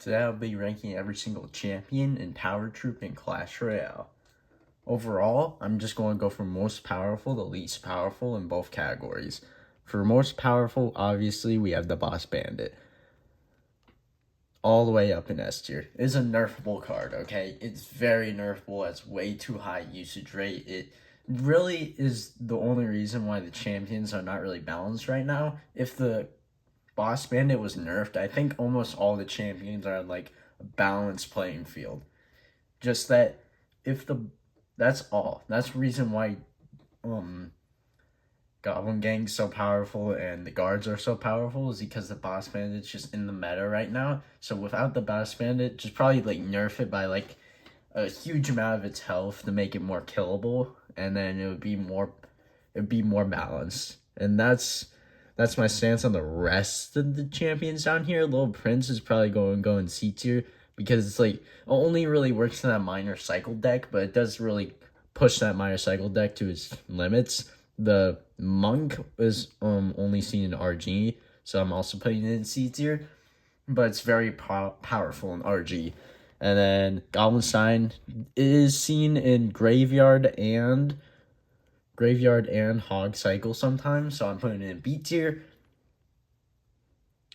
Today I'll be ranking every single champion and power troop in Clash Royale. Overall, I'm just going to go from most powerful to least powerful in both categories. For most powerful, obviously, we have the Boss Bandit. All the way up in S tier. It's a nerfable card, okay? It's very nerfable. It's way too high usage rate. It really is the only reason why the champions are not really balanced right now. If the Boss Bandit was nerfed, I think almost all the champions are like a balanced playing field. Just that if the that's all. That's the reason why Goblin Gang's so powerful and the guards are so powerful is because the Boss Bandit's just in the meta right now. So without the Boss Bandit, just probably like nerf it by like a huge amount of its health to make it more killable, and then it would be more balanced. And that's my stance on the rest of the champions down here. Little Prince is probably going to go in C tier because it's like it only really works in that minor cycle deck, but it does really push that minor cycle deck to its limits. The Monk is only seen in RG, so I'm also putting it in C tier, but it's very powerful in RG. And then Goblinstein is seen in Graveyard and Hog Cycle sometimes, so I'm putting it in B tier.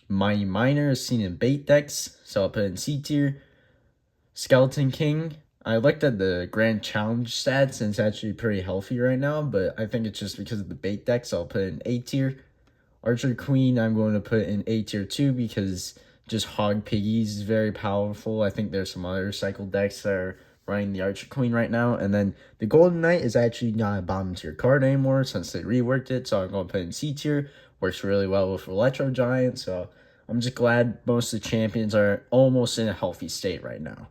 Mighty Miner is seen in bait decks, so I'll put it in C tier. Skeleton King, I looked at the Grand Challenge stats, and it's actually pretty healthy right now, but I think it's just because of the bait deck, so I'll put it in A tier. Archer Queen, I'm going to put in A tier too, because just Hog Piggies is very powerful. I think there's some other cycle decks that are running the Archer Queen right now. And then the Golden Knight is actually not a bottom tier card anymore since they reworked it, so I'm going to put it in C tier. Works really well with Electro Giant, so I'm just glad most of the champions are almost in a healthy state right now.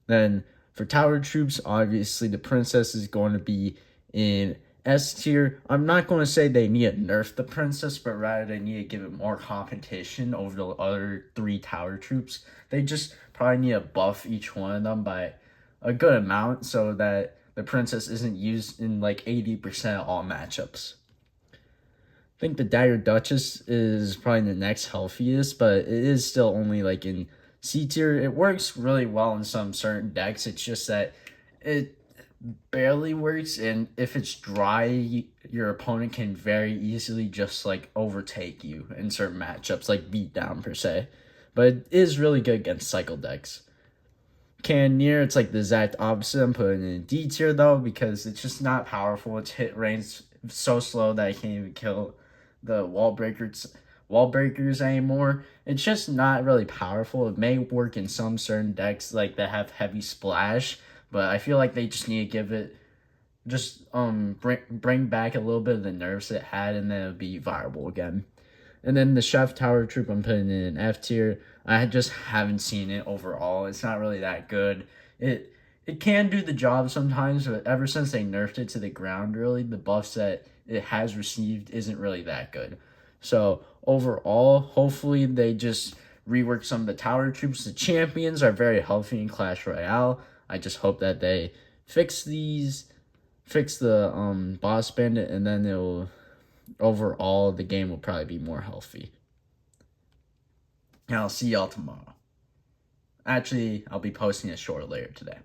Then for tower troops, obviously the Princess is going to be in S tier. I'm not going to say they need to nerf the Princess, but rather they need to give it more competition over the other three tower troops. They just probably need to buff each one of them by a good amount so that the Princess isn't used in like 80% of all matchups. I think the Dagger Duchess is probably the next healthiest, but it is still only like in C tier. It works really well in some certain decks. It's just that it barely works, and if it's dry, your opponent can very easily just like overtake you in certain matchups, like beat down per se. But it is really good against cycle decks. Cannoneer, it's like the exact opposite. I'm putting it in D tier though because it's just not powerful. Its hit range so slow that I can't even kill the wall breakers anymore. It's just not really powerful. It may work in some certain decks like that have heavy splash, but I feel like they just need to give it just bring back a little bit of the nerfs it had, and then it'll be viable again. And then the Chef Tower Troop, I'm putting it in F tier. I just haven't seen it overall. It's not really that good. It can do the job sometimes, but ever since they nerfed it to the ground, really, the buffs that it has received isn't really that good. So overall, hopefully they just rework some of the tower troops. The champions are very healthy in Clash Royale. I just hope that they fix the Boss Bandit, and then overall the game will probably be more healthy. And I'll see y'all tomorrow. Actually, I'll be posting a short later today.